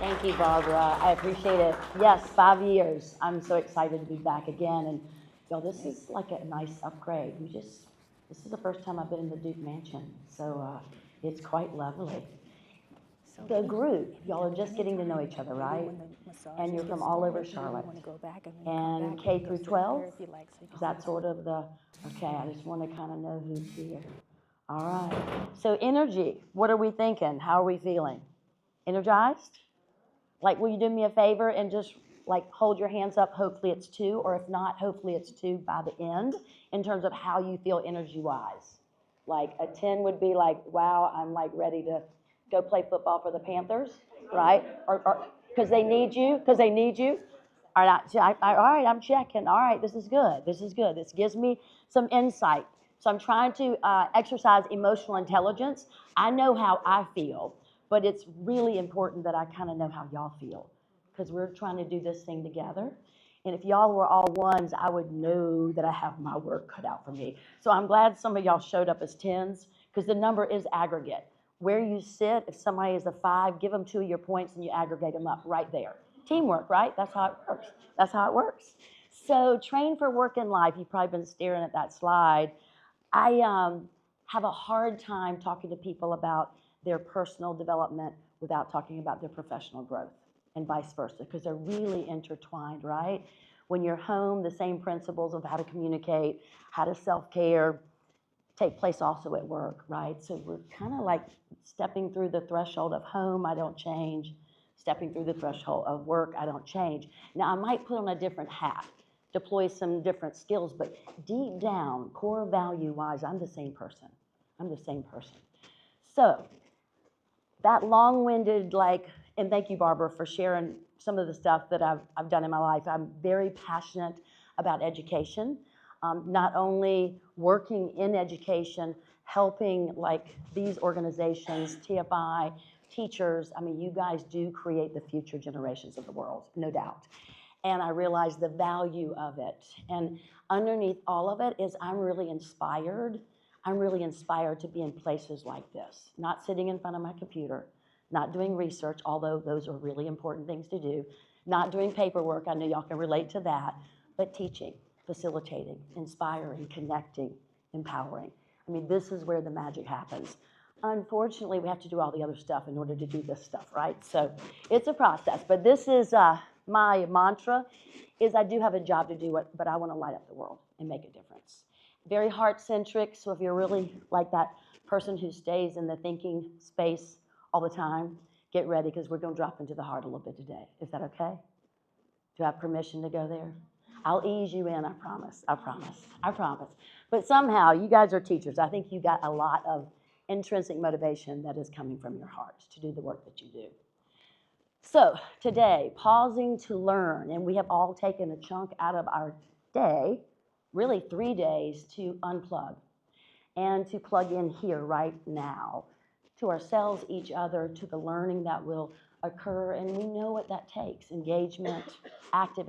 Thank you, Barbara. I appreciate it. Yes, 5 years. I'm so excited to be back again. And y'all, this is like a nice upgrade. This is the first time I've been in the Duke Mansion, so it's quite lovely. The group, y'all are just getting to know each other, right? And you're from all over Charlotte. And K through 12, is that sort of the, okay, I just want to kind of know who's here. All right. So energy, what are we thinking? How are we feeling? Energized? Like, will you do me a favor and just like hold your hands up? Hopefully it's two, or if not, hopefully it's two by the end in terms of how you feel energy wise. Like a 10 would be like, wow, I'm like ready to go play football for the Panthers, right? Or because they need you, All right, all right, I'm checking. All right, this is good. This is good. This gives me some insight. So I'm trying to exercise emotional intelligence. I know how I feel, but it's really important that I kind of know how y'all feel because we're trying to do this thing together. And if y'all were all ones, I would know that I have my work cut out for me. So I'm glad some of y'all showed up as 10s because the number is aggregate. Where you sit, if somebody is a 5, give them 2 of your points and you aggregate them up right there. Teamwork, right? That's how it works. That's how it works. So train for work and life. You've probably been staring at that slide. I have a hard time talking to people about their personal development without talking about their professional growth and vice versa, because they're really intertwined, right? When you're home, the same principles of how to communicate, how to self-care take place also at work, right? So we're kind of like stepping through the threshold of home, I don't change. Stepping through the threshold of work, I don't change. Now, I might put on a different hat, deploy some different skills, but deep down, core value-wise, I'm the same person. I'm the same person. So that long-winded, like, and thank you, Barbara, for sharing some of the stuff that I've done in my life. I'm very passionate about education, not only working in education, helping like these organizations, TFI, teachers. I mean, you guys do create the future generations of the world, no doubt. And I realize the value of it. And underneath all of it is I'm really inspired. I'm really inspired to be in places like this, not sitting in front of my computer, not doing research, although those are really important things to do, not doing paperwork, I know y'all can relate to that, but teaching, facilitating, inspiring, connecting, empowering. I mean, this is where the magic happens. Unfortunately, we have to do all the other stuff in order to do this stuff, right? So it's a process, but this is my mantra is I do have a job to do it, but I want to light up the world and make a difference. Very heart-centric, so if you're really like that person who stays in the thinking space all the time, get ready because we're going to drop into the heart a little bit today. Is that okay? Do I have permission to go there? I'll ease you in, I promise, I promise, I promise. But somehow, you guys are teachers. I think you got a lot of intrinsic motivation that is coming from your heart to do the work that you do. So today, pausing to learn, and we have all taken a chunk out of our day, really 3 days, to unplug and to plug in here right now to ourselves, each other, to the learning that will occur, and we know what that takes. Engagement, active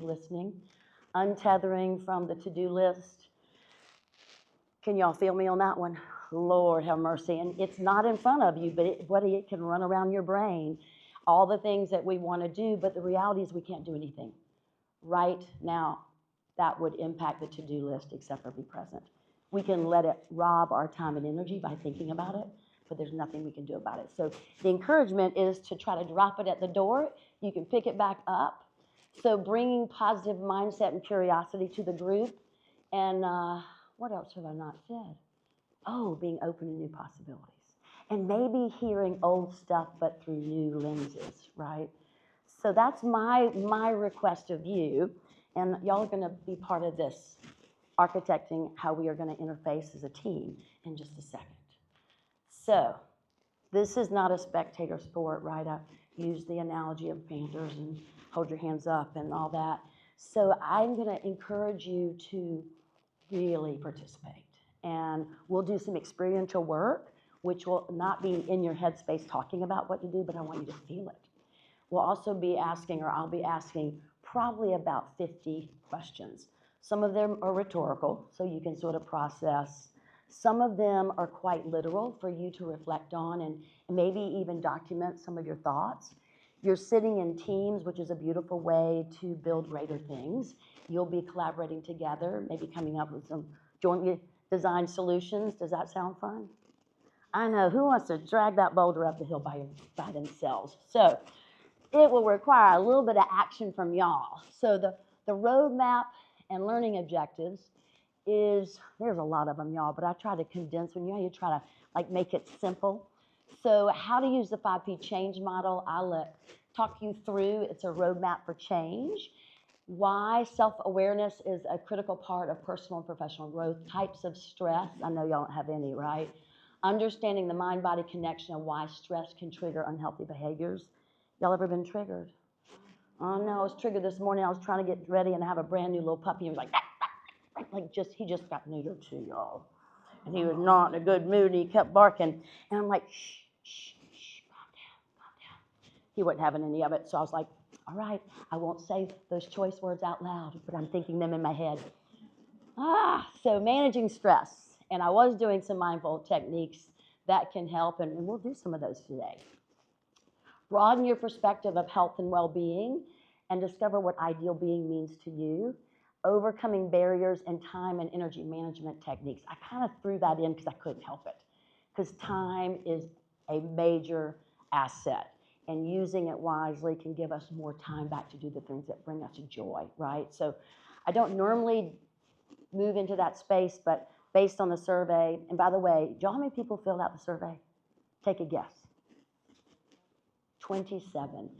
listening, untethering from the to-do list. Can y'all feel me on that one? Lord have mercy. And it's not in front of you, but it can run around your brain, all the things that we want to do, but the reality is we can't do anything. Right now, that would impact the to-do list except for be present. We can let it rob our time and energy by thinking about it, but there's nothing we can do about it. So the encouragement is to try to drop it at the door. You can pick it back up. So bringing positive mindset and curiosity to the group. And what else have I not said? Oh, being open to new possibilities. And maybe hearing old stuff, but through new lenses, right? So that's my request of you. And y'all are going to be part of this, architecting how we are going to interface as a team in just a second. So this is not a spectator sport, right? I used the analogy of Panthers and hold your hands up and all that. So I'm going to encourage you to really participate. And we'll do some experiential work, which will not be in your headspace talking about what to do, but I want you to feel it. We'll also be asking, or I'll be asking, probably about 50 questions. Some of them are rhetorical, so you can sort of process. Some of them are quite literal for you to reflect on and maybe even document some of your thoughts. You're sitting in teams, which is a beautiful way to build greater things. You'll be collaborating together, maybe coming up with some jointly designed solutions. Does that sound fun? I know, who wants to drag that boulder up the hill by themselves? So it will require a little bit of action from y'all. So the roadmap and learning objectives is, there's a lot of them, y'all, but I try to condense when you try to like make it simple. So how to use the 5P change model, I'll talk you through. It's a roadmap for change. Why self-awareness is a critical part of personal and professional growth. Types of stress, I know y'all don't have any, right? Understanding the mind-body connection and why stress can trigger unhealthy behaviors. Y'all ever been triggered? Oh no, I was triggered this morning. I was trying to get ready and have a brand new little puppy and was like he just got neutered too, y'all. And he was not in a good mood and he kept barking. And I'm like, shh, shh, shh, calm down, calm down. He wasn't having any of it. So I was like, all right, I won't say those choice words out loud, but I'm thinking them in my head. So managing stress. And I was doing some mindful techniques that can help, and we'll do some of those today. Broaden your perspective of health and well-being and discover what ideal being means to you. Overcoming barriers in time and energy management techniques. I kind of threw that in because I couldn't help it. Because time is a major asset, and using it wisely can give us more time back to do the things that bring us joy, right? So I don't normally move into that space, but based on the survey, and by the way, do you know how many people filled out the survey? Take a guess. 27.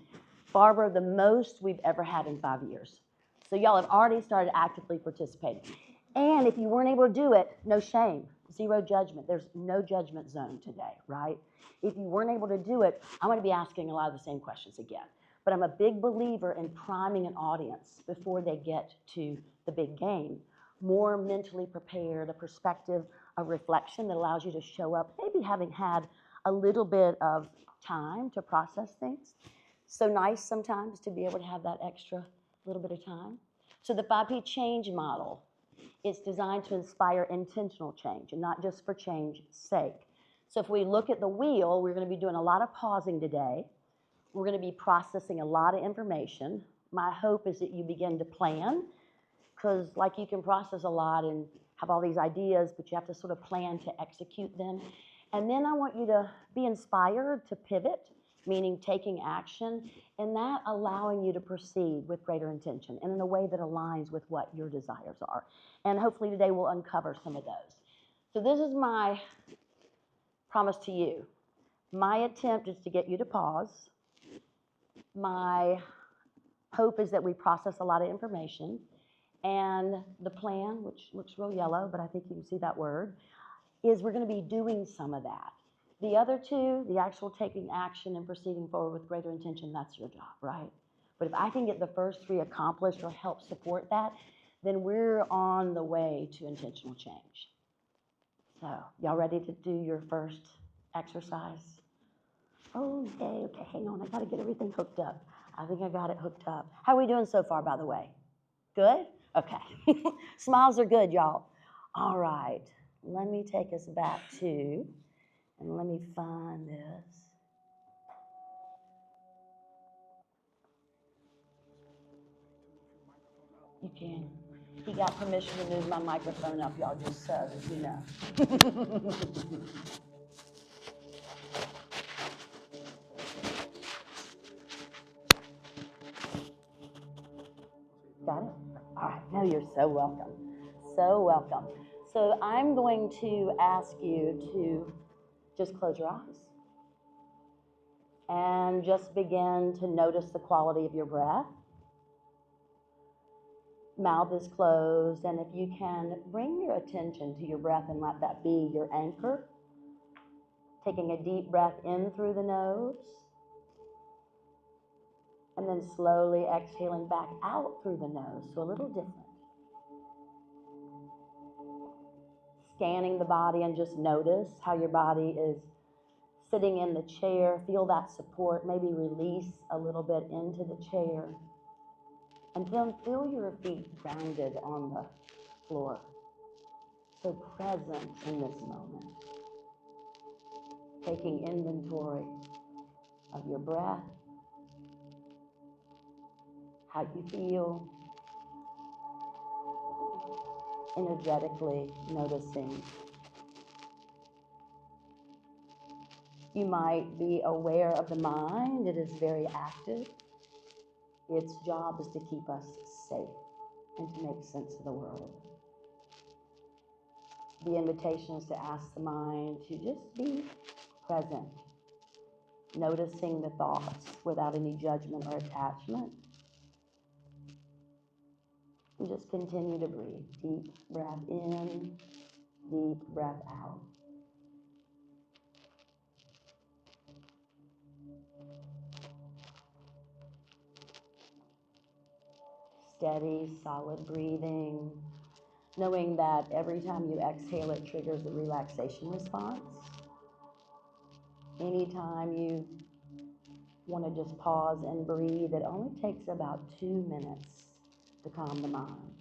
Barbara, the most we've ever had in 5 years. So y'all have already started actively participating. And if you weren't able to do it, no shame, zero judgment. There's no judgment zone today, right? If you weren't able to do it, I'm going to be asking a lot of the same questions again. But I'm a big believer in priming an audience before they get to the big game. More mentally prepared, a perspective of reflection that allows you to show up, maybe having had a little bit of time to process things. So nice sometimes to be able to have that extra little bit of time. So the 5P change model is designed to inspire intentional change and not just for change's sake. So if we look at the wheel, we're going to be doing a lot of pausing today. We're going to be processing a lot of information. My hope is that you begin to plan, because like you can process a lot and have all these ideas, but you have to sort of plan to execute them. And then I want you to be inspired to pivot, meaning taking action, and that allowing you to proceed with greater intention and in a way that aligns with what your desires are. And hopefully today we'll uncover some of those. So this is my promise to you. My attempt is to get you to pause. My hope is that we process a lot of information. And the plan, which looks real yellow, but I think you can see that word, is we're going to be doing some of that. The other two, the actual taking action and proceeding forward with greater intention, that's your job, right? But if I can get the first three accomplished or help support that, then we're on the way to intentional change. So, y'all ready to do your first exercise? Oh, okay, hang on, I gotta get everything hooked up. I think I got it hooked up. How are we doing so far, by the way? Good? Okay. Smiles are good, y'all. All right, let me take us back to, and let me find this. You can. He got permission to move my microphone up, y'all, just so you know. Got it? All right, no, you're so welcome. So welcome. So I'm going to ask you to just close your eyes and just begin to notice the quality of your breath. Mouth is closed, and if you can, bring your attention to your breath and let that be your anchor. Taking a deep breath in through the nose, and then slowly exhaling back out through the nose, so a little different. Scanning the body and just notice how your body is sitting in the chair. Feel that support, maybe release a little bit into the chair. And then feel your feet grounded on the floor. So present in this moment. Taking inventory of your breath how you feel, energetically noticing. You might be aware of the mind. It is very active. Its job is to keep us safe and to make sense of the world. The invitation is to ask the mind to just be present, noticing the thoughts without any judgment or attachment. And just continue to breathe. Deep breath in, deep breath out. Steady, solid breathing, knowing that every time you exhale, it triggers a relaxation response. Anytime you want to just pause and breathe, it only takes about 2 minutes to calm the mind.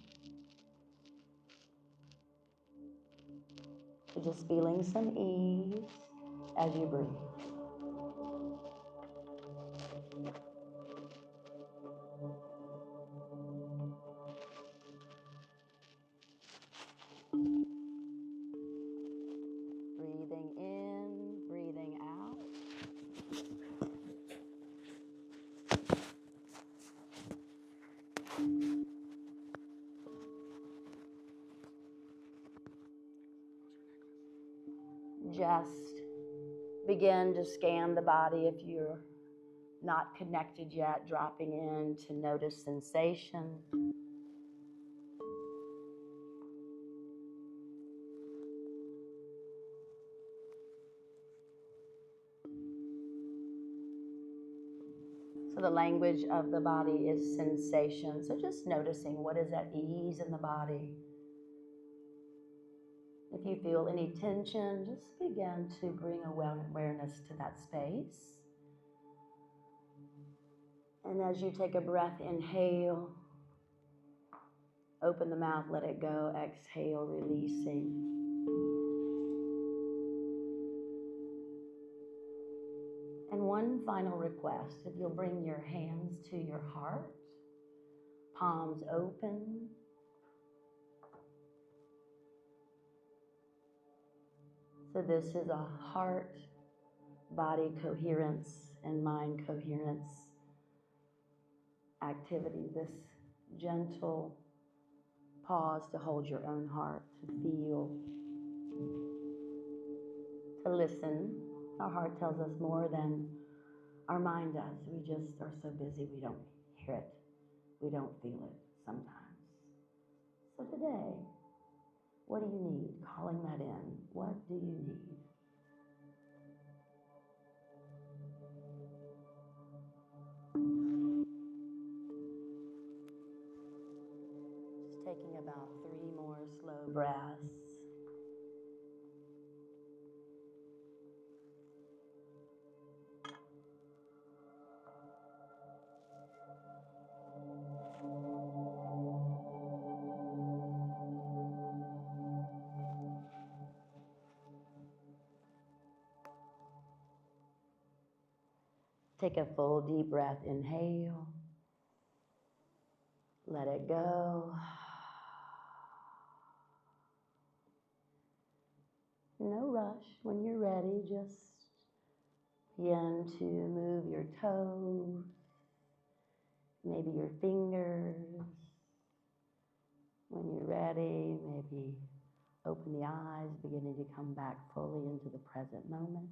So just feeling some ease as you breathe. Breathing in, breathing out. Just begin to scan the body if you're not connected yet, dropping in to notice sensation. So the language of the body is sensation. So just noticing what is at ease in the body. If you feel any tension, just begin to bring awareness to that space. And as you take a breath, inhale, open the mouth, let it go, exhale, releasing. And one final request, if you'll bring your hands to your heart, palms open. So this is a heart-body coherence and mind coherence activity, this gentle pause to hold your own heart, to feel, to listen. Our heart tells us more than our mind does. We just are so busy we don't hear it. We don't feel it sometimes. So today, what do you need? Calling that in. What do you need? Just taking about 3 more slow breaths. Take a full deep breath, inhale, let it go. No rush. When you're ready, just begin to move your toes, maybe your fingers. When you're ready, maybe open the eyes, beginning to come back fully into the present moment.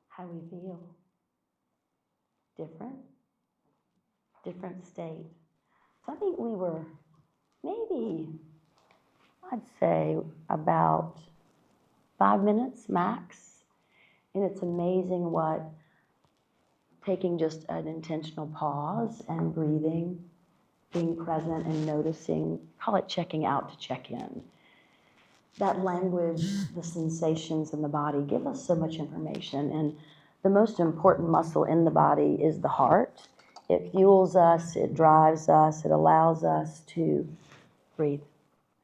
How we feel? Different? Different state. So I think we were maybe, I'd say about 5 minutes max. And it's amazing what taking just an intentional pause and breathing, being present and noticing, call it checking out to check in. That language, the sensations in the body give us so much information. And the most important muscle in the body is the heart. It fuels us, it drives us, it allows us to breathe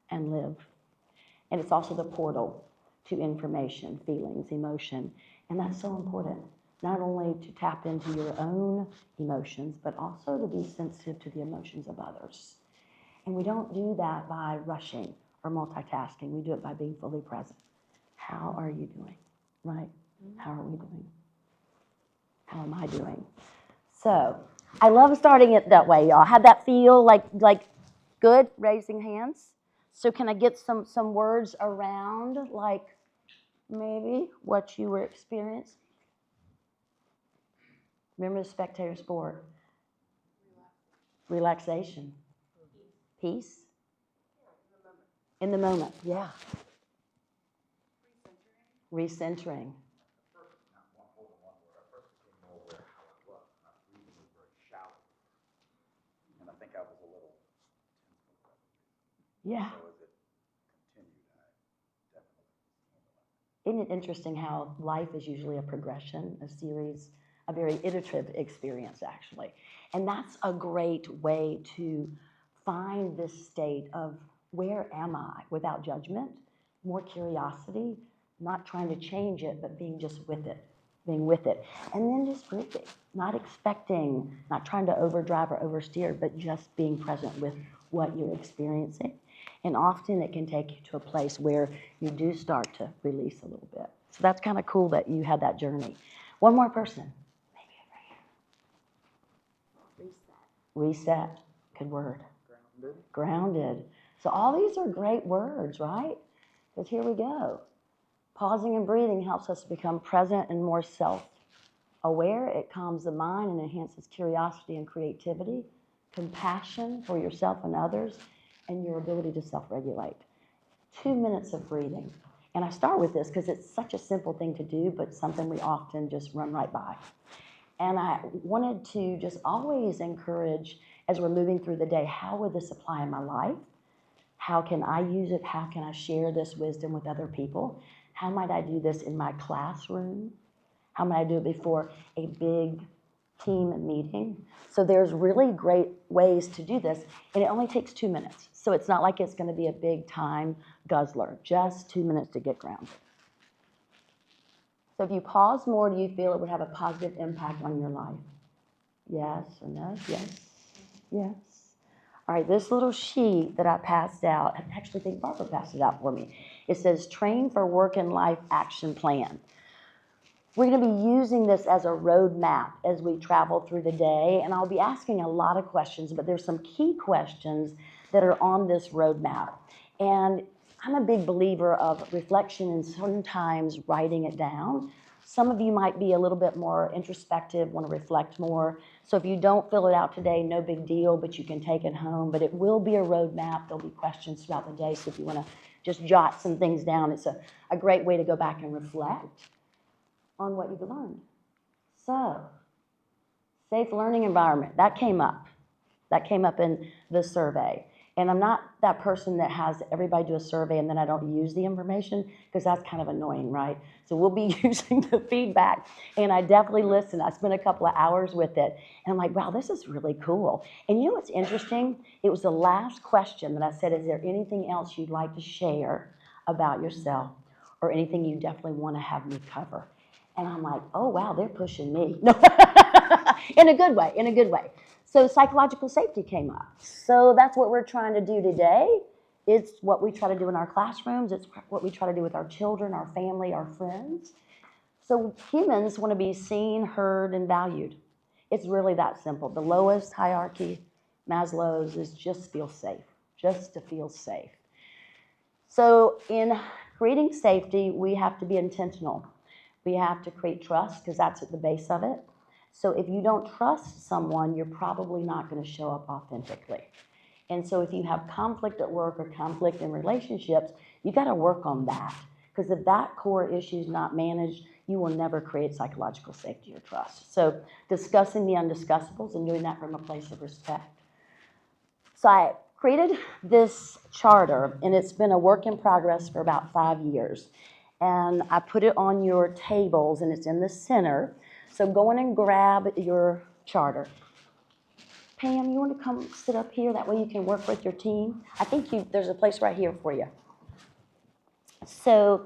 and live. And it's also the portal to information, feelings, emotion. And that's so important, not only to tap into your own emotions, but also to be sensitive to the emotions of others. And we don't do that by rushing or multitasking. We do it by being fully present. How are you doing? Right? How are we doing? How am I doing? So I love starting it that way, y'all. Had that feel like good, raising hands? So can I get some words around, like maybe what you were experiencing? Remember the spectator sport? Relaxation. Peace. In the moment, yeah. Recentering. Yeah. Isn't it interesting how life is usually a progression, a series, a very iterative experience, actually. And that's a great way to find this state of where am I without judgment, more curiosity, not trying to change it, but being just with it, being with it. And then just breathing, not expecting, not trying to overdrive or oversteer, but just being present with what you're experiencing. And often it can take you to a place where you do start to release a little bit. So that's kind of cool that you had that journey. One more person. Maybe over here. Reset. Reset. Good word. Grounded. Grounded. So all these are great words, right? Because here we go. Pausing and breathing helps us become present and more self-aware. It calms the mind and enhances curiosity and creativity, compassion for yourself and others, and your ability to self-regulate. 2 minutes of breathing. And I start with this because it's such a simple thing to do, but something we often just run right by. And I wanted to just always encourage, as we're moving through the day, how would this apply in my life? How can I use it? How can I share this wisdom with other people? How might I do this in my classroom? How might I do it before a big team meeting? So there's really great ways to do this, and it only takes 2 minutes. So it's not like it's going to be a big time guzzler, just 2 minutes to get grounded. So if you pause more, do you feel it would have a positive impact on your life? Yes or no? Yes. Yes. All right, this little sheet that I passed out, I actually think Barbara passed it out for me. It says Train for Work and Life Action Plan. We're going to be using this as a roadmap as we travel through the day, and I'll be asking a lot of questions, but there's some key questions that are on this roadmap. And I'm a big believer of reflection and sometimes writing it down. Some of you might be a little bit more introspective, want to reflect more. So if you don't fill it out today, no big deal, but you can take it home. But it will be a roadmap. There'll be questions throughout the day. So if you want to just jot some things down, it's a great way to go back and reflect on what you've learned. So, safe learning environment, that came up. That came up in the survey. And I'm not that person that has everybody do a survey and then I don't use the information, because that's kind of annoying, right? So we'll be using the feedback, and I definitely listen. I spent a couple of hours with it, and I'm like, wow, this is really cool. And you know what's interesting? It was the last question that I said, is there anything else you'd like to share about yourself, or anything you definitely want to have me cover? And I'm like, oh, wow, they're pushing me. No, in a good way, in a good way. So psychological safety came up. So that's what we're trying to do today. It's what we try to do in our classrooms. It's what we try to do with our children, our family, our friends. So humans want to be seen, heard, and valued. It's really that simple. The lowest hierarchy, Maslow's, is just feel safe, just to feel safe. So in creating safety, we have to be intentional. We have to create trust, because that's at the base of it. So if you don't trust someone, you're probably not going to show up authentically. And so if you have conflict at work or conflict in relationships, you got to work on that. Because if that core issue is not managed, you will never create psychological safety or trust. So discussing the undiscussables and doing that from a place of respect. So I created this charter, and it's been a work in progress for about 5 years. And I put it on your tables, and it's in the center. So go in and grab your charter. Pam, you want to come sit up here? That way you can work with your team. I think there's a place right here for you. So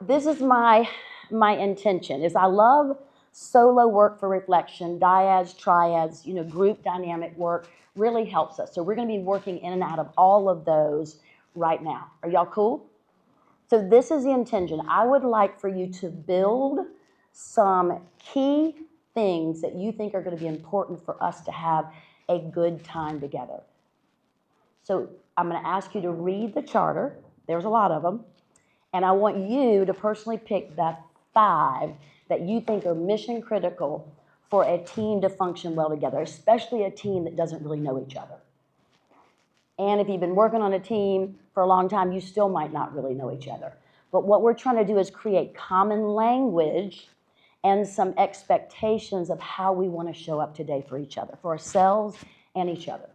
this is my intention is I love solo work for reflection, dyads, triads, group dynamic work really helps us. So we're going to be working in and out of all of those right now. Are y'all cool? So this is the intention. I would like for you to build some key things that you think are going to be important for us to have a good time together. So I'm going to ask you to read the charter. There's a lot of them. And I want you to personally pick the 5 that you think are mission critical for a team to function well together, especially a team that doesn't really know each other. And if you've been working on a team for a long time, you still might not really know each other. But what we're trying to do is create common language and some expectations of how we want to show up today for each other, for ourselves and each other.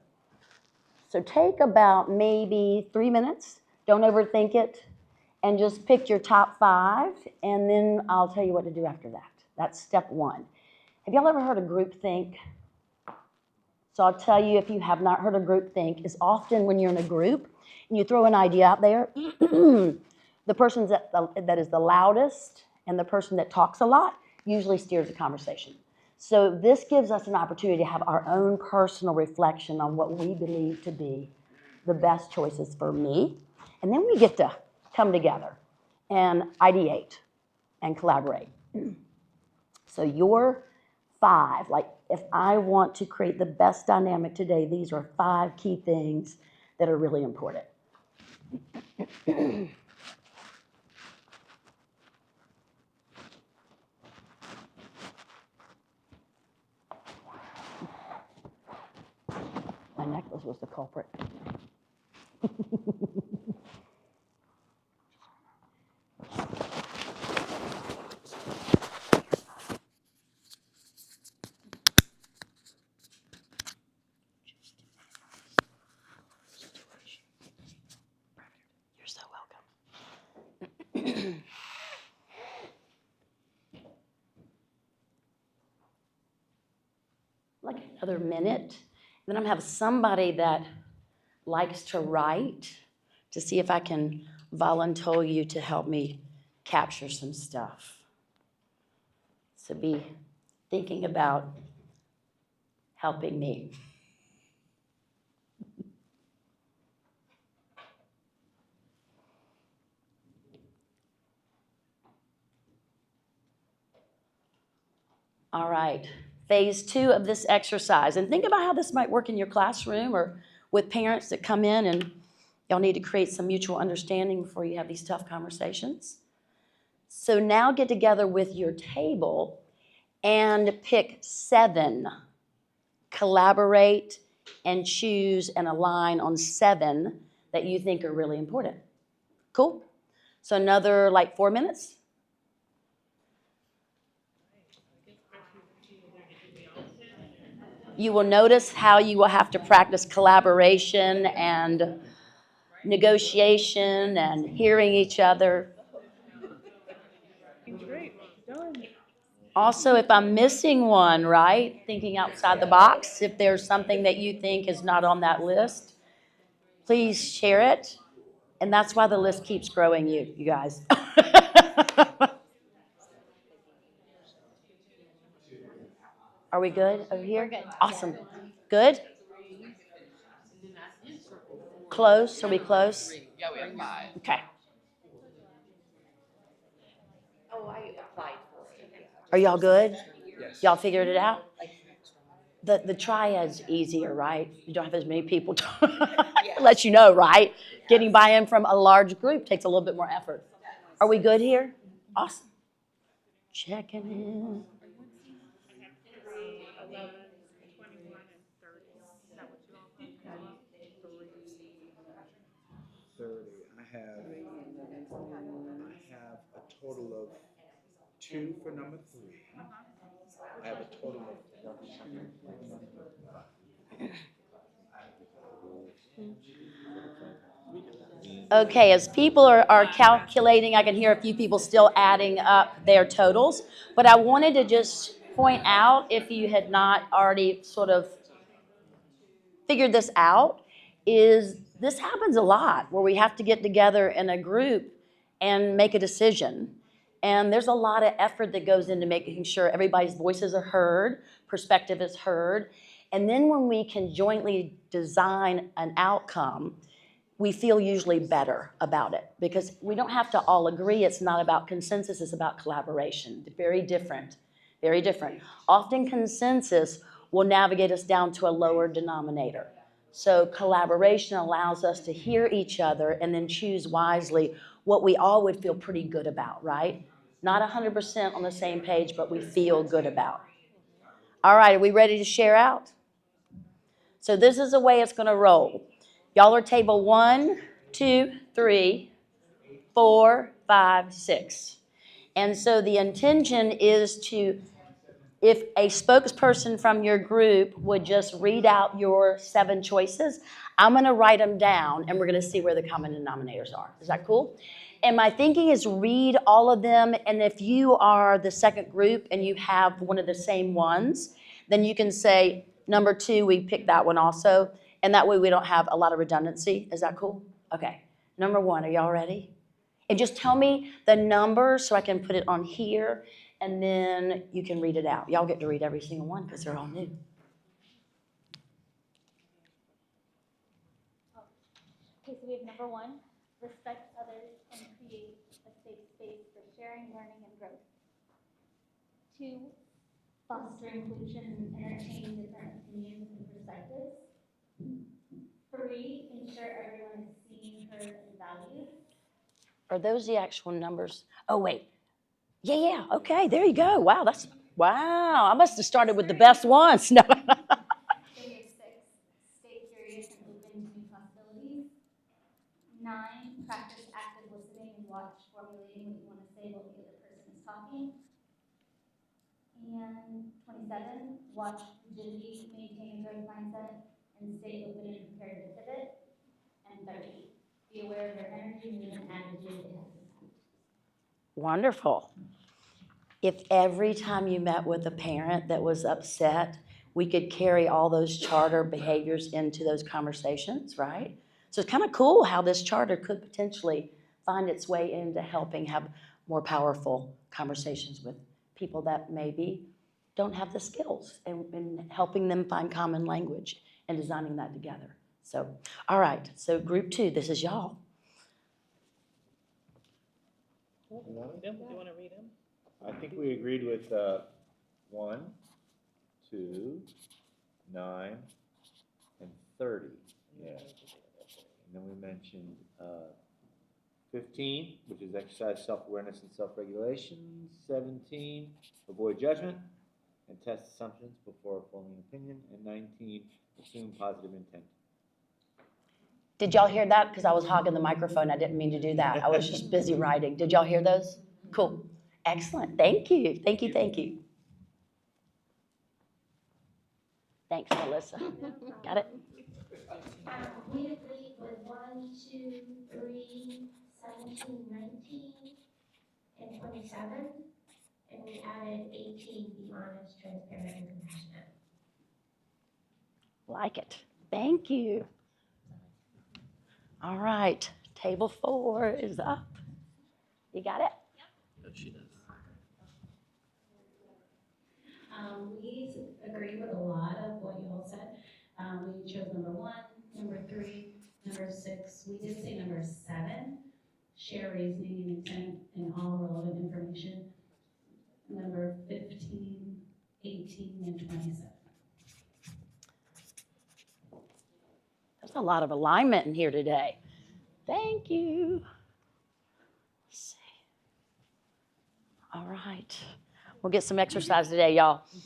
So take about maybe 3 minutes. Don't overthink it. And just pick your top 5, and then I'll tell you what to do after that. That's step 1. Have y'all ever heard of groupthink? So I'll tell you, if you have not heard of groupthink, is often when you're in a group and you throw an idea out there, the person that is the loudest and the person that talks a lot usually steers the conversation. So this gives us an opportunity to have our own personal reflection on what we believe to be the best choices for me. And then we get to come together and ideate and collaborate. So your 5, like if I want to create the best dynamic today, these are 5 key things that are really important. My necklace was the culprit. You're so welcome. Like another minute. Then I'm gonna have somebody that likes to write to see if I can volunteer you to help me capture some stuff. So be thinking about helping me. All right, phase 2 of this exercise. And think about how this might work in your classroom or with parents that come in and y'all need to create some mutual understanding before you have these tough conversations. So now get together with your table and pick 7. Collaborate and choose and align on 7 that you think are really important. Cool? So another like 4 minutes. You will notice how you will have to practice collaboration and negotiation and hearing each other. Also, if I'm missing one, right, thinking outside the box, if there's something that you think is not on that list, please share it. And that's why the list keeps growing, you guys. Are we good over here? We're good. Awesome. Good? Close? Are we close? Yeah, we have 5. Okay. Are y'all good? Yes. Y'all figured it out? The triad's easier, right? You don't have as many people to let you know, right? Getting buy-in from a large group takes a little bit more effort. Are we good here? Awesome. Checking in. 11, 21, and 30. Is that what you all think? 30. I have a total of 2 for number 3. I have a total of 2 for number 5. Okay, as people are calculating, I can hear a few people still adding up their totals. But I wanted to just point out, if you had not already sort of figured this out, is this happens a lot where we have to get together in a group and make a decision. And there's a lot of effort that goes into making sure everybody's voices are heard, perspective is heard. And then when we can jointly design an outcome, we feel usually better about it because we don't have to all agree. It's not about consensus, it's about collaboration. Very different, very different. Often consensus will navigate us down to a lower denominator. So collaboration allows us to hear each other and then choose wisely what we all would feel pretty good about, right? Not 100% on the same page, but we feel good about. All right, are we ready to share out? So this is the way it's going to roll. Y'all are table 1, 2, 3, 4, 5, 6. And so the intention is to, if a spokesperson from your group would just read out your 7 choices, I'm going to write them down and we're going to see where the common denominators are. Is that cool? And my thinking is read all of them, and if you are the second group and you have one of the same ones, then you can say, number 2, we picked that one also, and that way we don't have a lot of redundancy. Is that cool? Okay. Number 1, are y'all ready? And just tell me the number so I can put it on here, and then you can read it out. Y'all get to read every single one because they're all new. Okay, so we have number 1, respect others and create a safe space for sharing, learning, and growth. 2, foster inclusion and entertain different opinions and perspectives. 3, ensure everyone is seen, heard, and valued. Are those the actual numbers? Oh, wait. Yeah, okay, there you go. Wow, I must have started with the best ones. No. Then we have 6, stay curious and open to new possibilities. 9, practice active listening and watch formulating what you want to say while the other person is talking. And 27, watch rigidity, maintain a growth mindset, and stay open and prepared to pivot. And 30, be aware of your energy, mood, and attitude. It has impact. Wonderful. If every time you met with a parent that was upset, we could carry all those charter behaviors into those conversations, right? So it's kind of cool how this charter could potentially find its way into helping have more powerful conversations with people that maybe don't have the skills, and helping them find common language and designing that together. So, all right, so group 2, this is y'all. You want to read them? I think we agreed with 1, 2, 9, and 30. Yeah. And then we mentioned 15, which is exercise self-awareness and self-regulation. 17, avoid judgment and test assumptions before forming an opinion. And 19, assume positive intent. Did y'all hear that? Because I was hogging the microphone. I didn't mean to do that. I was just busy writing. Did y'all hear those? Cool. Excellent. Thank you. Thank you. Thank you. Thanks, Melissa. Got it? We agreed with 1, 2, 3, 17, 19, and 27. And we added 18, be honest, transparent, and compassionate. Like it. Thank you. All right. Table 4 is up. You got it? Oh, she does. We agree with a lot of what you all said. We chose number 1, number 3, number 6. We did say number 7, share reasoning and intent and all relevant information. Number 15, 18, and 27. There's a lot of alignment in here today. Thank you. Let's see. All right. We'll get some exercise today, y'all. So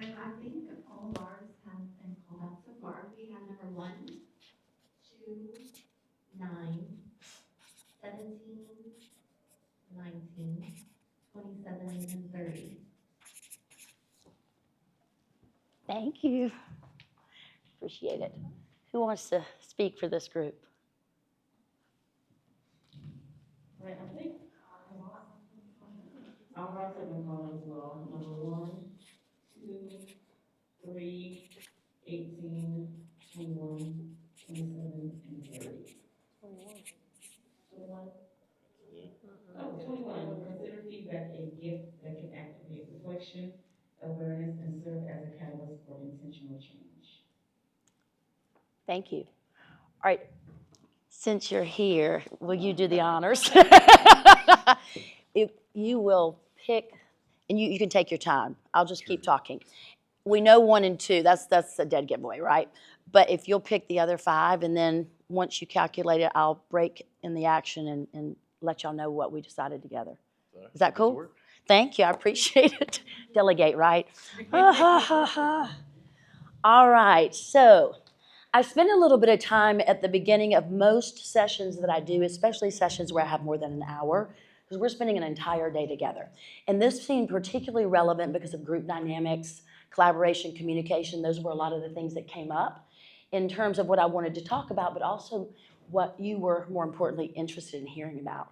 I think all of ours have been called out so far. We have number 1, 2, 9, 17, 19, 27, and 30. Thank you. Appreciate it. Who wants to speak for this group? Right, I think our rights have been called as well. Number 1, 2, 3, 18, 21, 27, and 30. 21. awareness and serve as a catalyst for intentional change. Thank you. All right, since you're here, will you do the honors? If you will pick, and you can take your time. I'll just keep talking. We know 1 and 2, that's a dead giveaway, right? But if you'll pick the other 5, and then once you calculate it, I'll break in the action and let y'all know what we decided together. Is that cool? Thank you, I appreciate it. Delegate, right? All right, so I spend a little bit of time at the beginning of most sessions that I do, especially sessions where I have more than an hour, because we're spending an entire day together. And this seemed particularly relevant because of group dynamics, collaboration, communication. Those were a lot of the things that came up in terms of what I wanted to talk about, but also what you were, more importantly, interested in hearing about.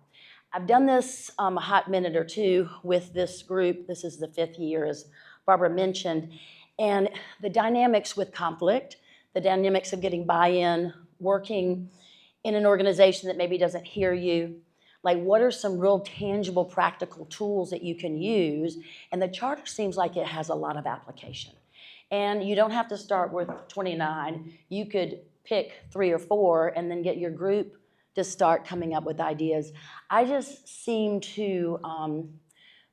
I've done this a hot minute or two with this group. This is the 5th year, as Barbara mentioned. And the dynamics with conflict, the dynamics of getting buy-in, working in an organization that maybe doesn't hear you, like what are some real tangible practical tools that you can use? And the charter seems like it has a lot of application. And you don't have to start with 29. You could pick 3 or 4 and then get your group to start coming up with ideas. I just seem to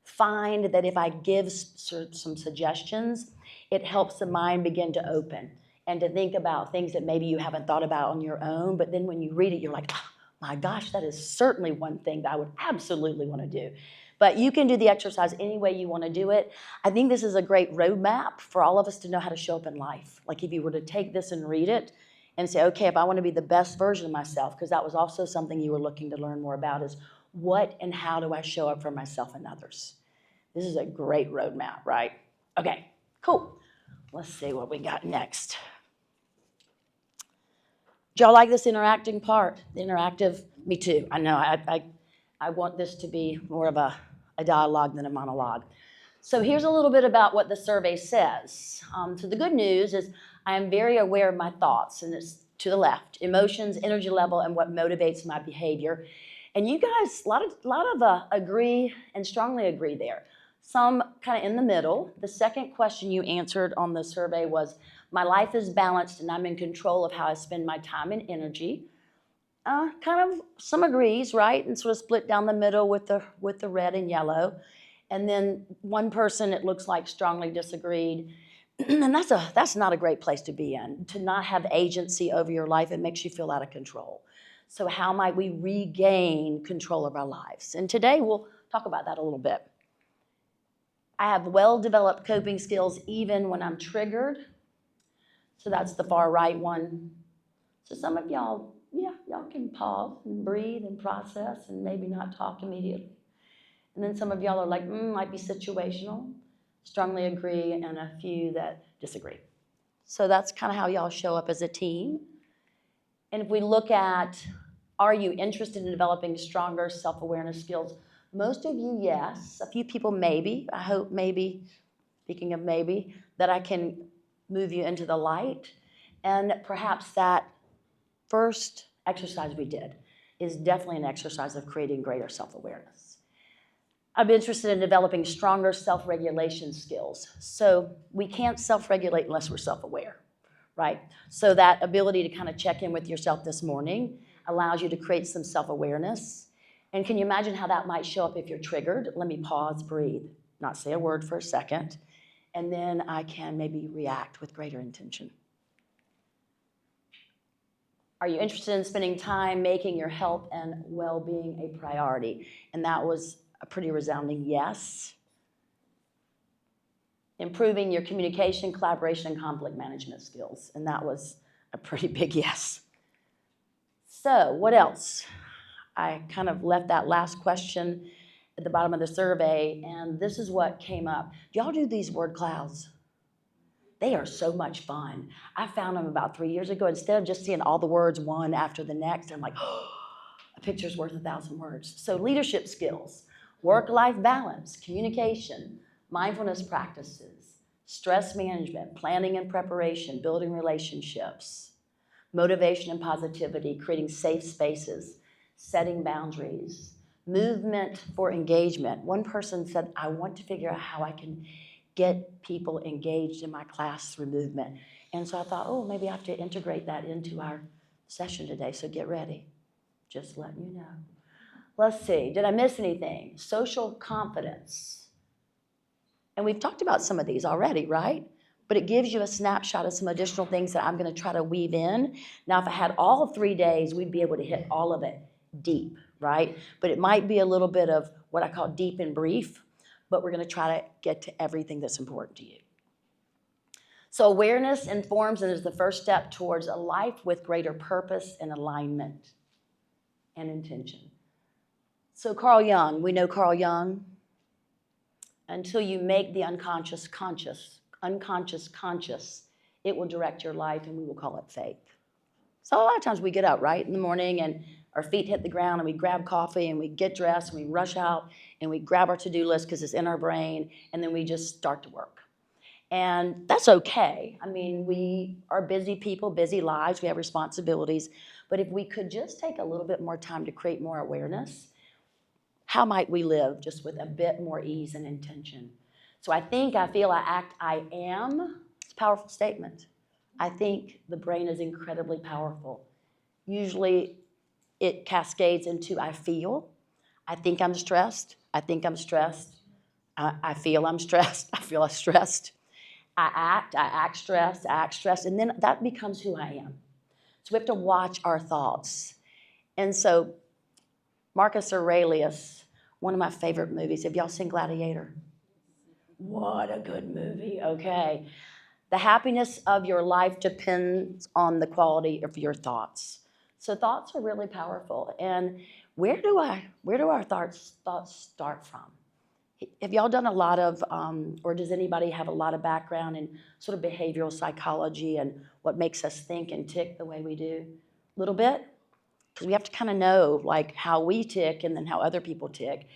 find that if I give some suggestions, it helps the mind begin to open and to think about things that maybe you haven't thought about on your own, but then when you read it, you're like, oh, my gosh, that is certainly one thing that I would absolutely want to do. But you can do the exercise any way you want to do it. I think this is a great roadmap for all of us to know how to show up in life. Like if you were to take this and read it and say, okay, if I want to be the best version of myself, because that was also something you were looking to learn more about, is what and how do I show up for myself and others? This is a great roadmap, right? Okay, cool. Let's see what we got next. Do y'all like this interacting part? The interactive? Me too. I know. I want this to be more of a dialogue than a monologue. So here's a little bit about what the survey says. So the good news is I am very aware of my thoughts, and it's to the left: emotions, energy level, and what motivates my behavior. And you guys, a lot of agree and strongly agree there. Some kind of in the middle. The second question you answered on the survey was, my life is balanced and I'm in control of how I spend my time and energy. Kind of some agrees, right? And sort of split down the middle with the red and yellow. And then one person, it looks like, strongly disagreed. And that's not a great place to be in, to not have agency over your life. It makes you feel out of control. So how might we regain control of our lives? And today we'll talk about that a little bit. I have well-developed coping skills even when I'm triggered. So that's the far right one. So some of y'all, yeah, y'all can pause and breathe and process and maybe not talk immediately. And then some of y'all are like, might be situational, strongly agree, and a few that disagree. So that's kind of how y'all show up as a team. And if we look at, are you interested in developing stronger self-awareness skills? Most of you, yes. A few people, maybe. I hope maybe, speaking of maybe, that I can move you into the light. And perhaps that first exercise we did is definitely an exercise of creating greater self-awareness. I'm interested in developing stronger self-regulation skills. So we can't self-regulate unless we're self-aware, right? So that ability to kind of check in with yourself this morning allows you to create some self-awareness. And can you imagine how that might show up if you're triggered? Let me pause, breathe, not say a word for a second, and then I can maybe react with greater intention. Are you interested in spending time making your health and well-being a priority? And that was a pretty resounding yes. Improving your communication, collaboration, and conflict management skills. And that was a pretty big yes. So what else? I kind of left that last question at the bottom of the survey, and this is what came up. Do y'all do these word clouds? They are so much fun. I found them about 3 years ago. Instead of just seeing all the words one after the next, I'm like, oh, a picture's worth 1,000 words. So leadership skills, work-life balance, communication, mindfulness practices, stress management, planning and preparation, building relationships, motivation and positivity, creating safe spaces, setting boundaries, movement for engagement. One person said, I want to figure out how I can get people engaged in my class through movement. And so I thought, oh, maybe I have to integrate that into our session today, so get ready. Just letting you know. Let's see, did I miss anything? Social confidence. And we've talked about some of these already, right? But it gives you a snapshot of some additional things that I'm going to try to weave in. Now, if I had all 3 days, we'd be able to hit all of it deep, right? But it might be a little bit of what I call deep and brief, but we're going to try to get to everything that's important to you. So awareness informs and is the first step towards a life with greater purpose and alignment and intention. So Carl Jung, we know Carl Jung. Until you make the unconscious conscious, it will direct your life, and we will call it faith. So a lot of times we get up, right, in the morning, and our feet hit the ground, and we grab coffee, and we get dressed, and we rush out, and we grab our to-do list because it's in our brain, and then we just start to work. And that's okay. I mean, we are busy people, busy lives, we have responsibilities, but if we could just take a little bit more time to create more awareness, how might we live just with a bit more ease and intention? So I feel, I act, I am. It's a powerful statement. I think the brain is incredibly powerful. Usually it cascades into I feel. I think I'm stressed. I think I'm stressed. I feel I'm stressed. I feel I'm stressed. I act stressed, and then that becomes who I am. So we have to watch our thoughts. And so Marcus Aurelius, one of my favorite movies. Have y'all seen Gladiator? What a good movie. Okay. The happiness of your life depends on the quality of your thoughts. So thoughts are really powerful. And where do our thoughts start from? Have y'all done a lot of, or does anybody have a lot of background in sort of behavioral psychology and what makes us think and tick the way we do? A little bit? Because we have to kind of know like how we tick and then how other people tick.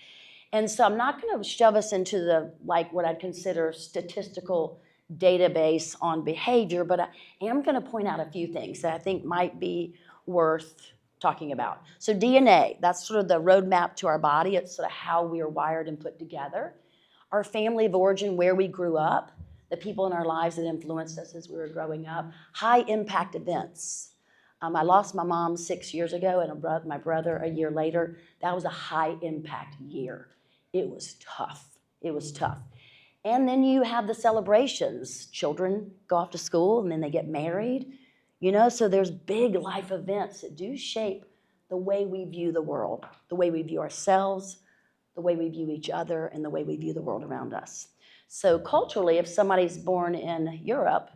And so I'm not going to shove us into the like what I'd consider statistical database on behavior, but I am going to point out a few things that I think might be worth talking about. So DNA, that's sort of the roadmap to our body. It's sort of how we are wired and put together. Our family of origin, where we grew up, the people in our lives that influenced us as we were growing up, high impact events. I lost my mom 6 years ago and my brother a year later. That was a high impact year. It was tough. It was tough. And then you have the celebrations. Children go off to school and then they get married. So there's big life events that do shape the way we view the world, the way we view ourselves, the way we view each other, and the way we view the world around us. So culturally, if somebody's born in Europe,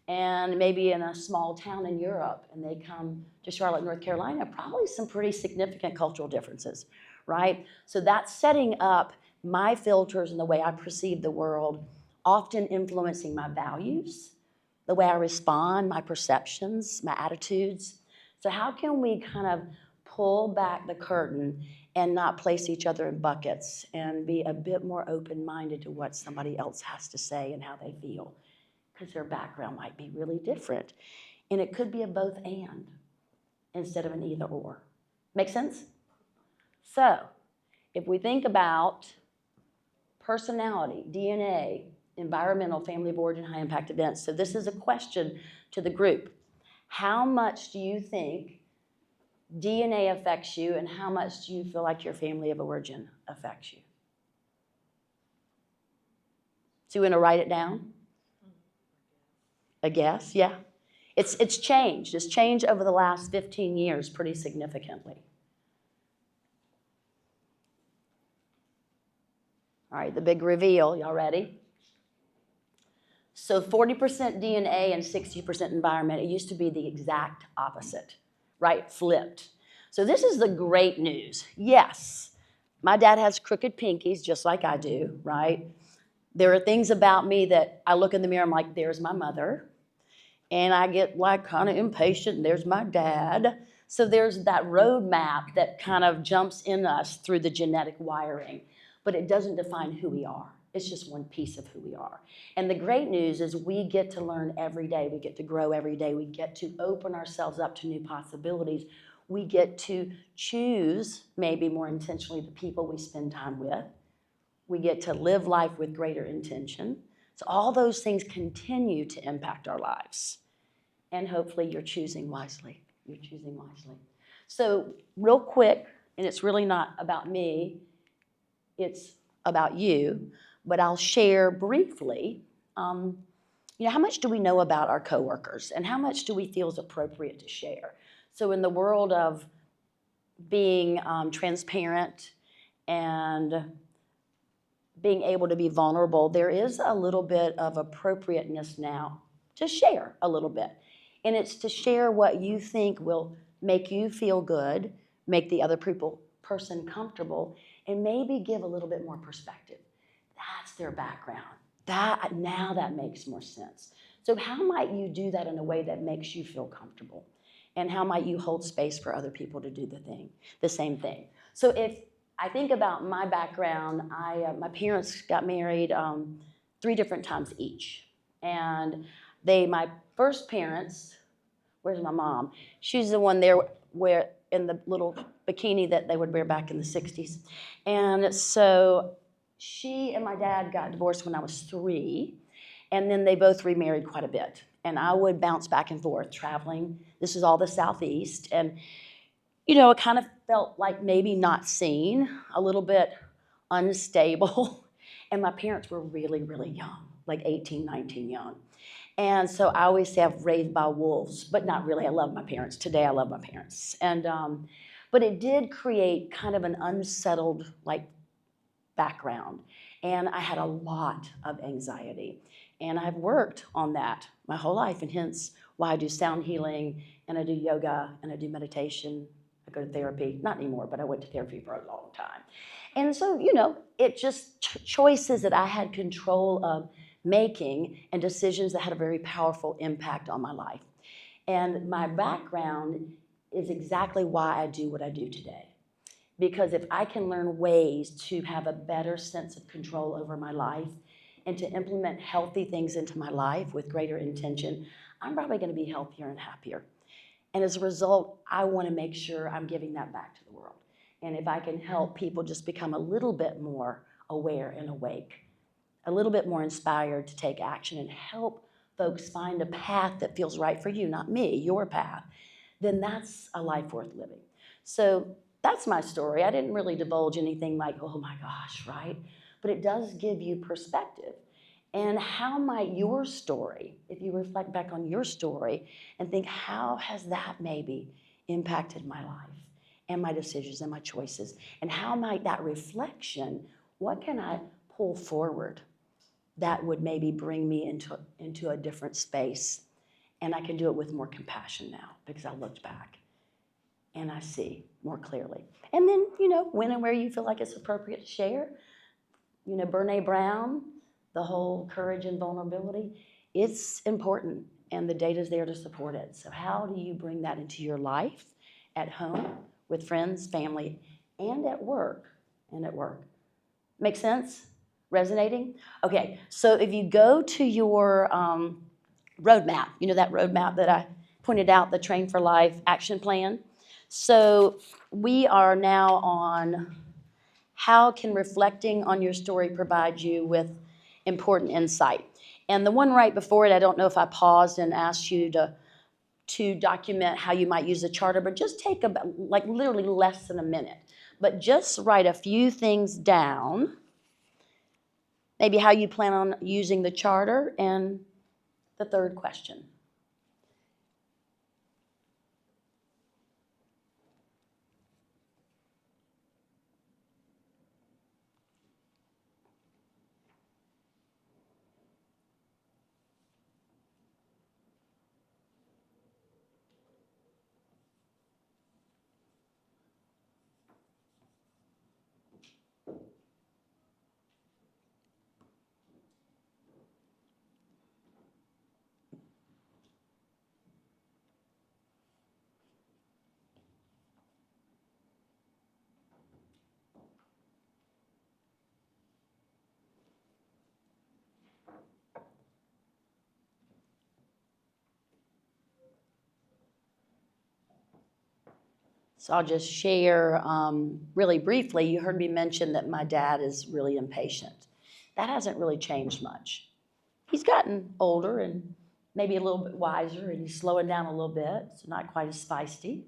and maybe in a small town in Europe, and they come to Charlotte, North Carolina, probably some pretty significant cultural differences, right? So that's setting up my filters and the way I perceive the world, often influencing my values, the way I respond, my perceptions, my attitudes. So how can we kind of pull back the curtain and not place each other in buckets and be a bit more open-minded to what somebody else has to say and how they feel? Because their background might be really different. And it could be a both and instead of an either or. Make sense? So, if we think about personality, DNA, environmental, family of origin, high impact events. So this is a question to the group. How much do you think DNA affects you, and how much do you feel like your family of origin affects you? So you want to write it down? A guess, yeah. It's changed. It's changed over the last 15 years pretty significantly. All right, the big reveal. Y'all ready? So 40% DNA and 60% environment. It used to be the exact opposite, right? Flipped. So this is the great news. Yes, my dad has crooked pinkies just like I do, right? There are things about me that I look in the mirror, I'm like, there's my mother. And I get like kind of impatient, and there's my dad. So there's that roadmap that kind of jumps in us through the genetic wiring, but it doesn't define who we are. It's just one piece of who we are. And the great news is we get to learn every day. We get to grow every day. We get to open ourselves up to new possibilities. We get to choose, maybe more intentionally, the people we spend time with. We get to live life with greater intention. So all those things continue to impact our lives. And hopefully you're choosing wisely. You're choosing wisely. So real quick, and it's really not about me, it's about you, but I'll share briefly, how much do we know about our coworkers and how much do we feel is appropriate to share? So in the world of being transparent and being able to be vulnerable, there is a little bit of appropriateness now to share a little bit. And it's to share what you think will make you feel good, make the other person comfortable, and maybe give a little bit more perspective. That's their background. Now that makes more sense. So how might you do that in a way that makes you feel comfortable? And how might you hold space for other people to do the same thing? So if I think about my background, my parents got married 3 different times each. And my first parents, where's my mom? She's the one there where in the little bikini that they would wear back in the 60s. And so she and my dad got divorced when I was 3, and then they both remarried quite a bit. And I would bounce back and forth traveling. This is all the Southeast. And, it kind of felt like maybe not seen, a little bit unstable. And my parents were really, really young, like 18, 19 young. And so I always say I've raised by wolves, but not really. I love my parents. Today I love my parents. And but it did create kind of an unsettled background. And I had a lot of anxiety. And I've worked on that my whole life, and hence why I do sound healing, and I do yoga, and I do meditation. I go to therapy, not anymore, but I went to therapy for a long time. And so, it just choices that I had control of making and decisions that had a very powerful impact on my life. And my background is exactly why I do what I do today. Because if I can learn ways to have a better sense of control over my life and to implement healthy things into my life with greater intention, I'm probably going to be healthier and happier. And as a result, I want to make sure I'm giving that back to the world. And if I can help people just become a little bit more aware and awake, a little bit more inspired to take action and help folks find a path that feels right for you, not me, your path, then that's a life worth living. So that's my story. I didn't really divulge anything like, oh my gosh, right? But it does give you perspective. And how might your story, if you reflect back on your story and think, how has that maybe impacted my life and my decisions and my choices? And how might that reflection, what can I pull forward that would maybe bring me into a different space? And I can do it with more compassion now because I looked back and I see more clearly. And then, when and where you feel like it's appropriate to share. Brene Brown, the whole courage and vulnerability, it's important, and the data's there to support it. So how do you bring that into your life, at home, with friends, family, and at work? Make sense? Resonating? Okay, so if you go to your roadmap, that roadmap that I pointed out, the Train for Life action plan. So we are now on how can reflecting on your story provide you with important insight. And the one right before it, I don't know if I paused and asked you to document how you might use the charter, but just take about literally less than a minute. But just write a few things down, maybe how you plan on using the charter, and the third question. So I'll just share really briefly. You heard me mention that my dad is really impatient. That hasn't really changed much. he's gotten older and maybe a little bit wiser, and he's slowing down a little bit, so not quite as feisty.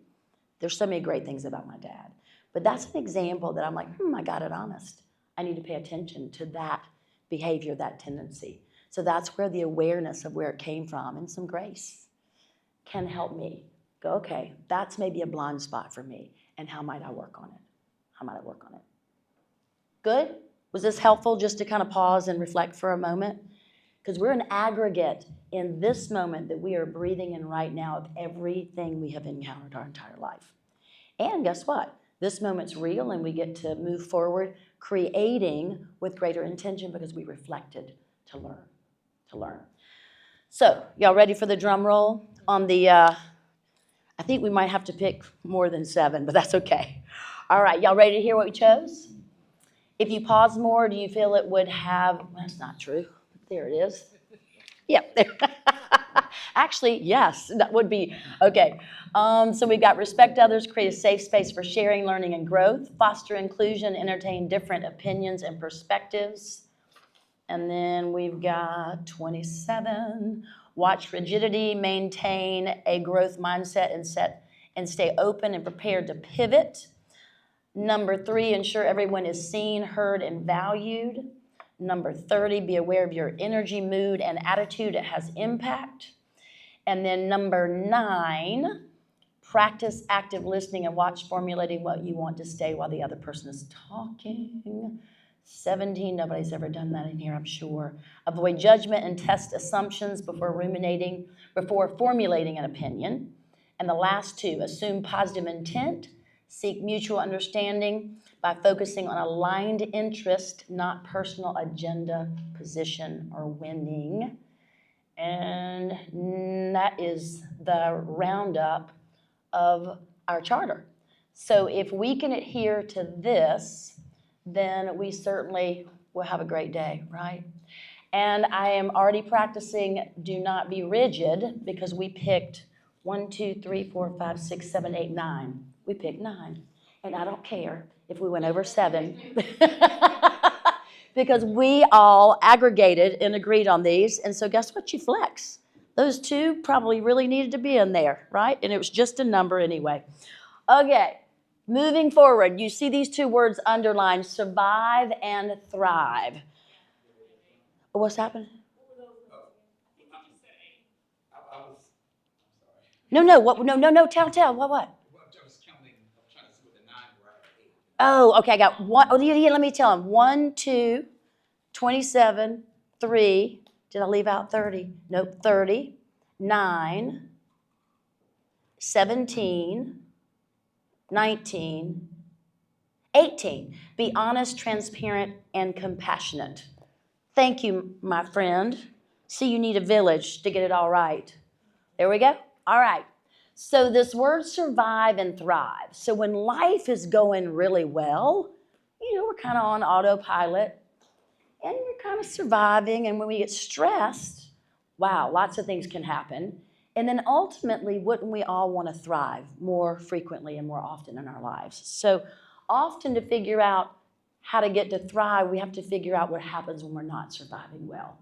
There's so many great things about my dad. But that's an example that I'm like, I got it honest. I need to pay attention to that behavior, that tendency. So that's where the awareness of where it came from and some grace can help me go, okay, that's maybe a blind spot for me, and how might I work on it? How might I work on it? Good? Was this helpful just to kind of pause and reflect for a moment? Because we're an aggregate in this moment that we are breathing in right now of everything we have encountered our entire life. And guess what? This moment's real, and we get to move forward creating with greater intention because we reflected to learn. So, y'all ready for the drum roll? On the, I think we might have to pick more than 7, but that's okay. All right, y'all ready to hear what we chose? If you pause more, do you feel it would have, that's not true. There it is. Yep, there. Actually, yes, that would be, okay. So we've got respect others, create a safe space for sharing, learning, and growth, foster inclusion, entertain different opinions and perspectives. And then we've got 27, watch rigidity, maintain a growth mindset and stay open and prepared to pivot. Number 3, ensure everyone is seen, heard, and valued. Number 30, be aware of your energy, mood, and attitude. It has impact. And then number 9, practice active listening and watch formulating what you want to say while the other person is talking. 17, nobody's ever done that in here, I'm sure. Avoid judgment and test assumptions before formulating an opinion. And the last 2, assume positive intent, seek mutual understanding by focusing on aligned interest, not personal agenda, position, or winning. And that is the roundup of our charter. So if we can adhere to this, then we certainly will have a great day, right? And I am already practicing do not be rigid because we picked 1, 2, 3, 4, 5, 6, 7, 8, 9. We picked 9. And I don't care if we went over 7. Because we all aggregated and agreed on these. And so guess what? You flex. Those 2 probably really needed to be in there, right? And it was just a number anyway. Okay, moving forward. You see these 2 words underlined, survive and thrive. What's happening? No, tell. What? I was counting, I was trying to see what the 9 were. I had 8. Oh, okay, I got 1. Oh, yeah, let me tell them. 1, 2, 27, 3. Did I leave out 30? Nope, 30, 9, 17, 19, 18. Be honest, transparent, and compassionate. Thank you, my friend. See, you need a village to get it all right. There we go. All right. So this word survive and thrive. So when life is going really well, we're kind of on autopilot and we're kind of surviving. And when we get stressed, wow, lots of things can happen. And then ultimately, wouldn't we all want to thrive more frequently and more often in our lives? So often to figure out how to get to thrive, we have to figure out what happens when we're not surviving well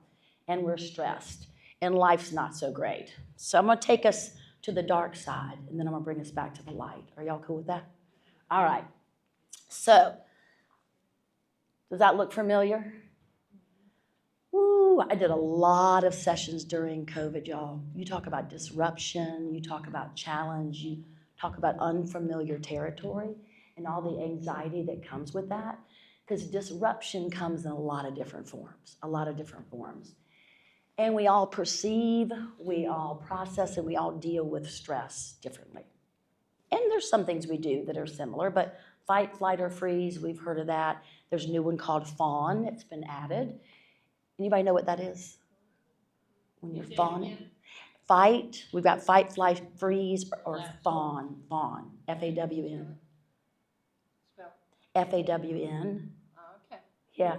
and we're stressed and life's not so great. So I'm going to take us to the dark side, and then I'm going to bring us back to the light. Are y'all cool with that? All right. So, does that look familiar? Woo, I did a lot of sessions during COVID, y'all. You talk about disruption, you talk about challenge, you talk about unfamiliar territory and all the anxiety that comes with that. Because disruption comes in a lot of different forms. And we all perceive, we all process, and we all deal with stress differently. And there's some things we do that are similar, but fight, flight, or freeze, we've heard of that. There's a new one called fawn. It's been added. Anybody know what that is? When you're fawning? Fight, we've got fight, flight, freeze, or fawn. Fawn, F-A-W-N. F-A-W-N. Okay. Yeah.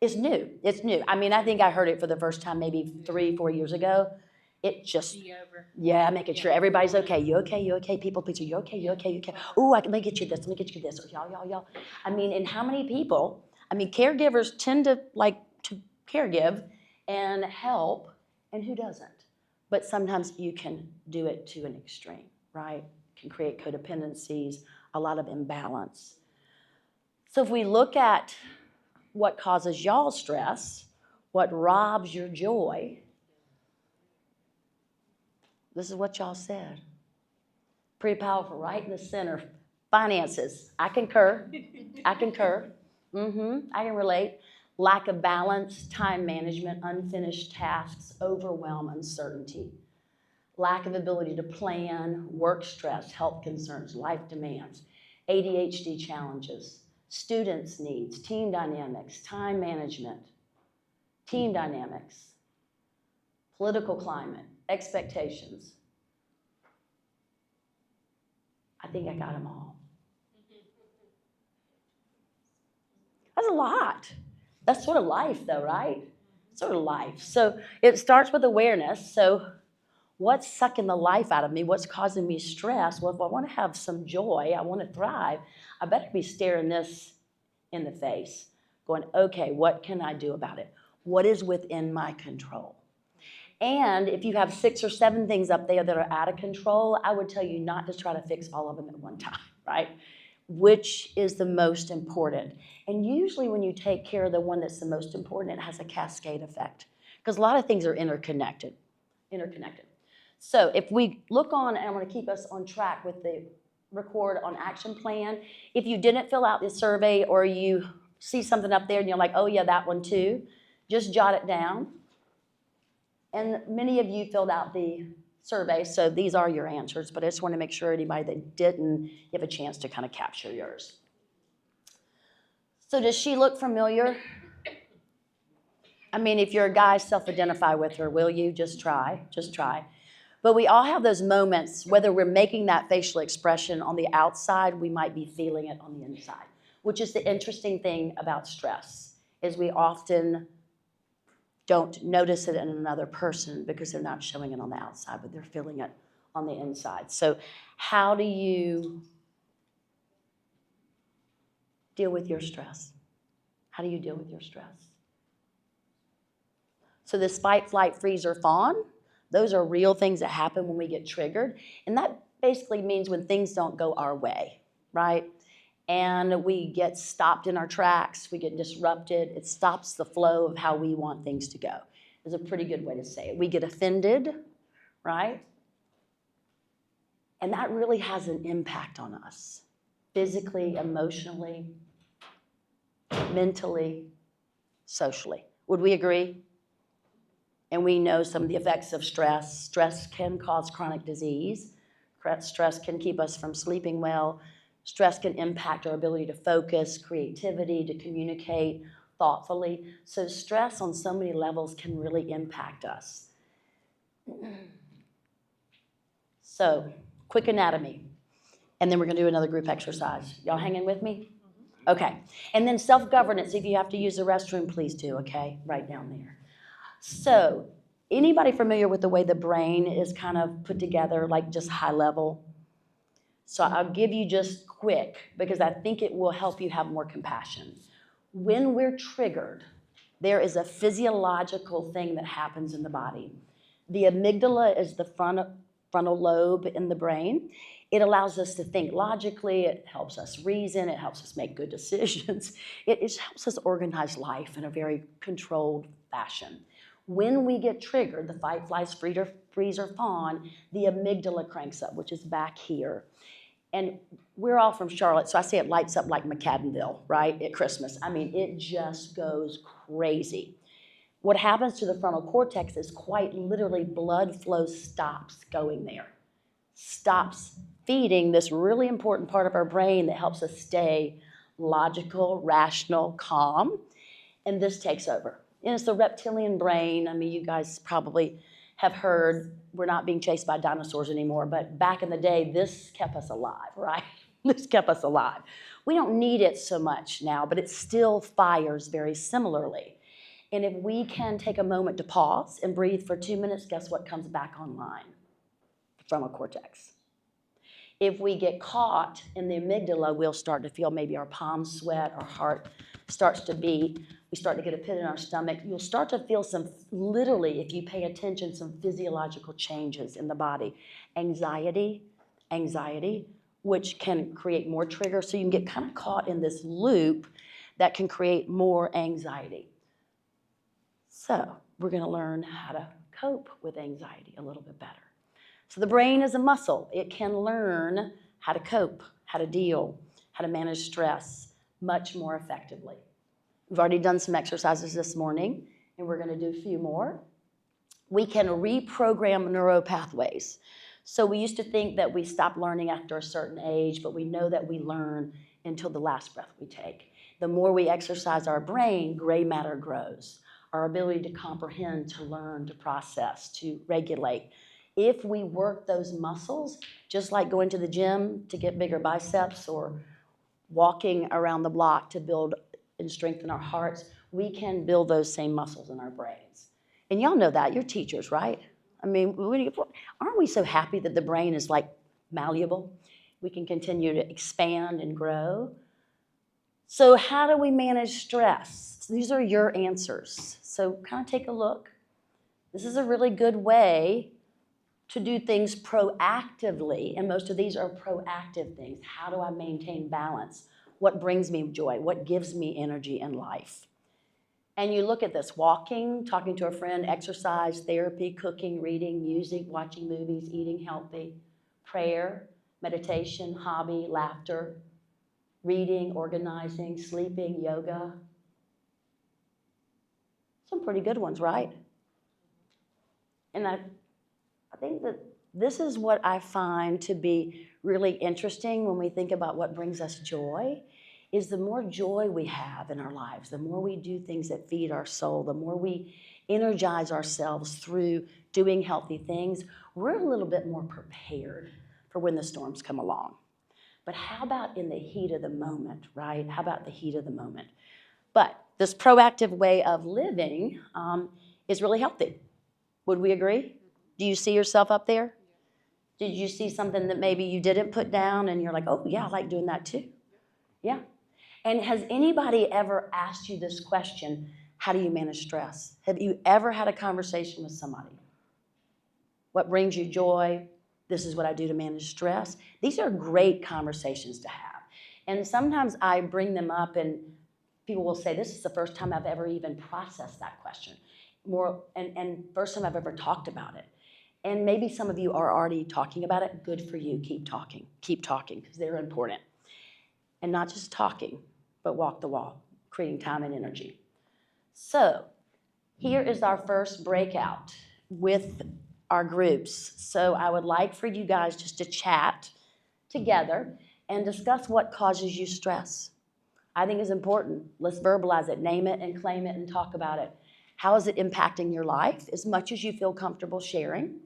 It's new. I mean, I think I heard it for the first time maybe 3-4 years ago. It just, yeah, making sure everybody's okay. You okay? People, please, are you okay? Ooh, let me get you this. Or y'all. I mean, and how many people, caregivers tend to like to caregive, and help, and who doesn't? But sometimes you can do it to an extreme, right? It can create codependencies, a lot of imbalance. So if we look at what causes y'all stress, what robs your joy, this is what y'all said. Pretty powerful, right in the center. Finances. I concur. I concur. I can relate. Lack of balance, time management, unfinished tasks, overwhelm, uncertainty. Lack of ability to plan, work stress, health concerns, life demands, ADHD challenges, students' needs, team dynamics, time management, team dynamics, political climate, expectations. I think I got them all. That's a lot. That's sort of life, though, right? Sort of life. So it starts with awareness. So what's sucking the life out of me? What's causing me stress? Well, if I want to have some joy, I want to thrive, I better be staring this in the face, going, okay, what can I do about it? What is within my control? And if you have 6 or 7 things up there that are out of control, I would tell you not to try to fix all of them at one time, right? Which is the most important? And usually when you take care of the one that's the most important, it has a cascade effect, because a lot of things are interconnected. So if we look on, and I want to keep us on track with the record on action plan. If you didn't fill out this survey, or you see something up there and you're like, oh yeah, that one too, just jot it down. And many of you filled out the survey, so these are your answers, but I just want to make sure anybody that didn't, you have a chance to kind of capture yours. So does she look familiar? I mean, if you're a guy, self-identify with her, will you? Just try. But we all have those moments, whether we're making that facial expression on the outside, we might be feeling it on the inside, which is the interesting thing about stress, is we often don't notice it in another person because they're not showing it on the outside, but they're feeling it on the inside. So how do you deal with your stress? How do you deal with your stress? So this fight, flight, freeze, or fawn, those are real things that happen when we get triggered. And that basically means when things don't go our way, right? And we get stopped in our tracks, we get disrupted. It stops the flow of how we want things to go. Is a pretty good way to say it. We get offended, right? And that really has an impact on us, physically, emotionally, mentally, socially. Would we agree? And we know some of the effects of stress. Stress can cause chronic disease. Stress can keep us from sleeping well. Stress can impact our ability to focus, creativity, to communicate thoughtfully. So stress on so many levels can really impact us. So, quick anatomy. And then we're going to do another group exercise. Y'all hanging with me? Okay. And then self-governance. If you have to use the restroom, please do, okay? Right down there. So, anybody familiar with the way the brain is kind of put together, like just high level? So I'll give you just quick, because I think it will help you have more compassion. When we're triggered, there is a physiological thing that happens in the body. The amygdala is the frontal lobe in the brain. It allows us to think logically, it helps us reason, it helps us make good decisions. It helps us organize life in a very controlled fashion. When we get triggered, the fight, flight, freeze, or fawn, the amygdala cranks up, which is back here. And we're all from Charlotte, so I say it lights up like McAdenville, right, at Christmas. I mean, it just goes crazy. What happens to the frontal cortex is quite literally blood flow stops going there, stops feeding this really important part of our brain that helps us stay logical, rational, calm, and this takes over. And it's the reptilian brain. I mean, you guys probably have heard we're not being chased by dinosaurs anymore, but back in the day, this kept us alive, right? This kept us alive. We don't need it so much now, but it still fires very similarly. And if we can take a moment to pause and breathe for 2 minutes, guess what comes back online? The frontal cortex. If we get caught in the amygdala, we'll start to feel maybe our palms sweat, our heart starts to beat, we start to get a pit in our stomach. You'll start to feel some, literally, if you pay attention, some physiological changes in the body. Anxiety, which can create more triggers. So you can get kind of caught in this loop that can create more anxiety. So we're going to learn how to cope with anxiety a little bit better. So the brain is a muscle. It can learn how to cope, how to deal, how to manage stress much more effectively. We've already done some exercises this morning, and we're going to do a few more. We can reprogram neural pathways. So we used to think that we stop learning after a certain age, but we know that we learn until the last breath we take. The more we exercise our brain, gray matter grows. Our ability to comprehend, to learn, to process, to regulate. If we work those muscles, just like going to the gym to get bigger biceps or walking around the block to build and strengthen our hearts, we can build those same muscles in our brains. And y'all know that, you're teachers, right? I mean, aren't we so happy that the brain is like malleable? We can continue to expand and grow. So how do we manage stress? These are your answers. So kind of take a look. This is a really good way to do things proactively, and most of these are proactive things. How do I maintain balance? What brings me joy? What gives me energy in life? And you look at this: walking, talking to a friend, exercise, therapy, cooking, reading, music, watching movies, eating healthy, prayer, meditation, hobby, laughter, reading, organizing, sleeping, yoga. Some pretty good ones, right? And I think that this is what I find to be really interesting when we think about what brings us joy, is the more joy we have in our lives, the more we do things that feed our soul, the more we energize ourselves through doing healthy things, we're a little bit more prepared for when the storms come along. But how about in the heat of the moment, right? How about the heat of the moment? But this proactive way of living is really healthy. Would we agree? Do you see yourself up there? Did you see something that maybe you didn't put down and you're like, oh yeah, I like doing that too? Yeah. And has anybody ever asked you this question, how do you manage stress? Have you ever had a conversation with somebody? What brings you joy? This is what I do to manage stress. These are great conversations to have. And sometimes I bring them up and people will say, this is the first time I've ever even processed that question. And first time I've ever talked about it. And maybe some of you are already talking about it. Good for you. Keep talking, because they're important. And not just talking, but walk the walk, creating time and energy. So here is our first breakout with our groups. So I would like for you guys just to chat together and discuss what causes you stress. I think it's important. Let's verbalize it, name it and claim it and talk about it. How is it impacting your life as much as you feel comfortable sharing?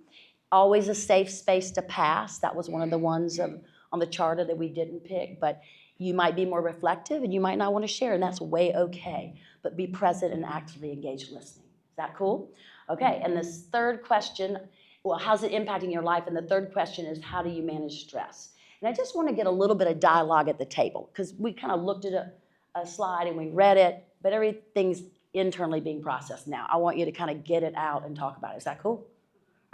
Always a safe space to pass. That was one of the ones on the charter that we didn't pick, but you might be more reflective and you might not want to share, and that's way okay. But be present and actively engage listening. Is that cool? Okay, and this third question, well, how's it impacting your life? And the third question is, how do you manage stress? And I just want to get a little bit of dialogue at the table, because we kind of looked at a slide and we read it, but everything's internally being processed now. I want you to kind of get it out and talk about it. Is that cool?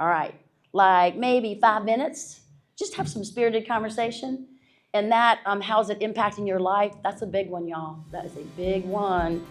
All right, like maybe 5 minutes. Just have some spirited conversation. And that, how's it impacting your life? That's a big one, y'all. That is a big one.